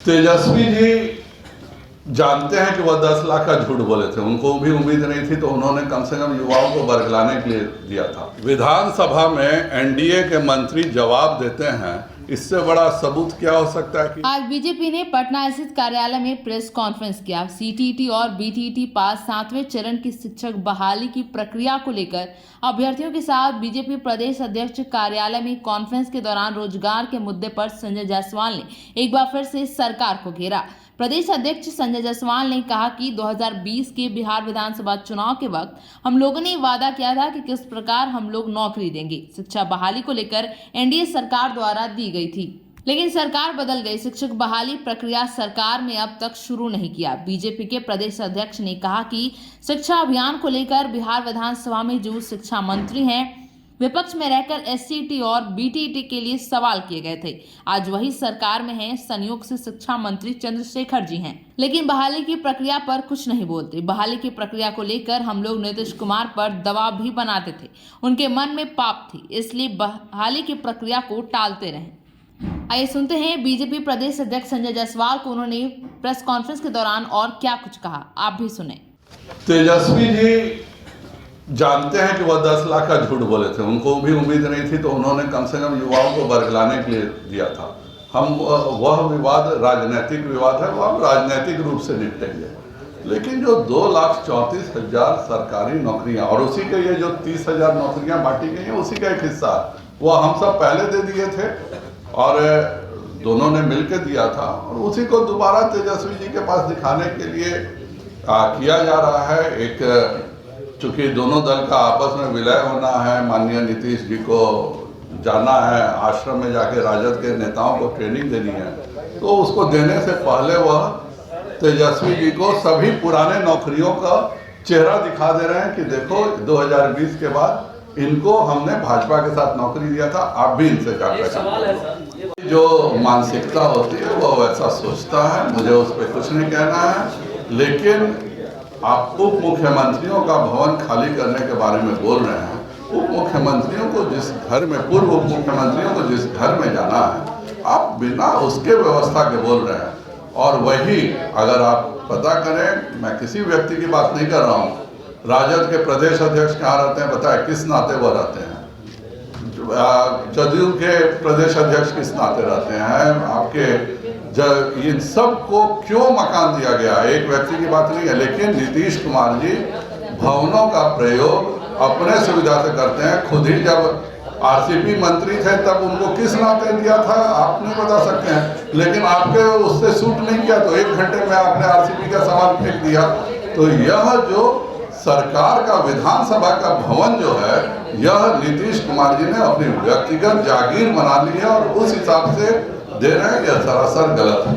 तेजस्वी जी जानते हैं कि वह 10 लाख का झूठ बोले थे, उनको भी उम्मीद नहीं थी, तो उन्होंने कम से कम युवाओं को बरगलाने के लिए दिया था। विधानसभा में एनडीए के मंत्री जवाब देते हैं, इससे बड़ा सबूत क्या हो सकता है कि आज बीजेपी ने पटना स्थित कार्यालय में प्रेस कॉन्फ्रेंस किया। सीटीईटी और बीटीईटी पास 7वें चरण की शिक्षक बहाली की प्रक्रिया को लेकर अभ्यर्थियों के साथ बीजेपी प्रदेश अध्यक्ष कार्यालय में कॉन्फ्रेंस के दौरान रोजगार के मुद्दे पर संजय जायसवाल ने एक बार फिर से सरकार को घेरा। प्रदेश अध्यक्ष संजय जायसवाल ने कहा कि 2020 के बिहार विधानसभा चुनाव के वक्त हम लोगों ने वादा किया था कि किस प्रकार हम लोग नौकरी देंगे। शिक्षा बहाली को लेकर एनडीए सरकार द्वारा दी गई थी, लेकिन सरकार बदल गई। शिक्षक बहाली प्रक्रिया सरकार ने अब तक शुरू नहीं किया। बीजेपी के प्रदेश अध्यक्ष ने कहा कि शिक्षा अभियान को लेकर बिहार विधानसभा में जो शिक्षा मंत्री हैं, विपक्ष में रहकर एससीईटी और बीटीईटी के लिए सवाल किए गए थे, आज वही सरकार में हैं। संयोग से शिक्षा मंत्री चंद्रशेखर जी हैं, लेकिन बहाली की प्रक्रिया पर कुछ नहीं बोलते। बहाली की प्रक्रिया को लेकर हम लोग नीतीश कुमार पर दबाव भी बनाते थे, उनके मन में पाप थी, इसलिए बहाली की प्रक्रिया को टालते रहे। आइए सुनते हैं बीजेपी प्रदेश अध्यक्ष संजय जायसवाल को उन्होंने प्रेस कॉन्फ्रेंस के दौरान और क्या कुछ कहा, आप भी सुने। तेजस्वी जी जानते हैं कि वह 10 लाख का झूठ बोले थे, उनको भी उम्मीद नहीं थी, तो उन्होंने कम से कम युवाओं को बरगलाने के लिए दिया था। हम वह विवाद राजनीतिक विवाद है, वह हम राजनीतिक रूप से निपटेंगे, लेकिन जो 2,34,000 सरकारी नौकरियां और उसी के ये जो 30,000 नौकरियां बांटी गई हैं, उसी का एक हिस्सा वह हम सब पहले दे दिए थे और दोनों ने मिलकर दिया था, और उसी को दोबारा तेजस्वी जी के पास दिखाने के लिए किया जा रहा है। एक चूंकि दोनों दल का आपस में विलय होना है, माननीय नीतीश जी को जाना है, आश्रम में जाके राजद के नेताओं को ट्रेनिंग देनी है, तो उसको देने से पहले वह तेजस्वी जी को सभी पुराने नौकरियों का चेहरा दिखा दे रहे हैं कि देखो 2020 के बाद इनको हमने भाजपा के साथ नौकरी दिया था, आप भी इनसे जाकर जो मानसिकता होती है वो वैसा सोचता है, मुझे उस पर कुछ नहीं कहना है। लेकिन आप उप मुख्यमंत्रियों का भवन खाली करने के बारे में बोल रहे हैं। उप मुख्यमंत्रियों को जिस घर में, पूर्व उप मुख्यमंत्रियों को जिस घर में जाना है, आप बिना उसके व्यवस्था के बोल रहे हैं। और वही अगर आप पता करें, मैं किसी व्यक्ति की बात नहीं कर रहा हूँ, राजद के प्रदेश अध्यक्ष कहाँ रहते हैं बताए, किस नाते वो रहते हैं, जदयू के प्रदेश अध्यक्ष किस नाते रहते हैं, आपके इन सब को क्यों मकान दिया गया, एक व्यक्ति की बात नहीं है। लेकिन नीतीश कुमार जी भवनों का प्रयोग अपने सुविधा से करते हैं। खुद ही जब आरसीपी मंत्री थे तब उनको किस नाते दिया था आप नहीं बता सकते हैं, लेकिन आपके उससे सूट नहीं किया तो 1 घंटे में आपने आरसीपी का सवाल फेंक दिया। तो यह जो सरकार का विधानसभा का भवन जो है, यह नीतीश कुमार जी ने अपनी व्यक्तिगत जागीर बना ली है और उस हिसाब से दे रहे हैं, यह सरासर गलत है।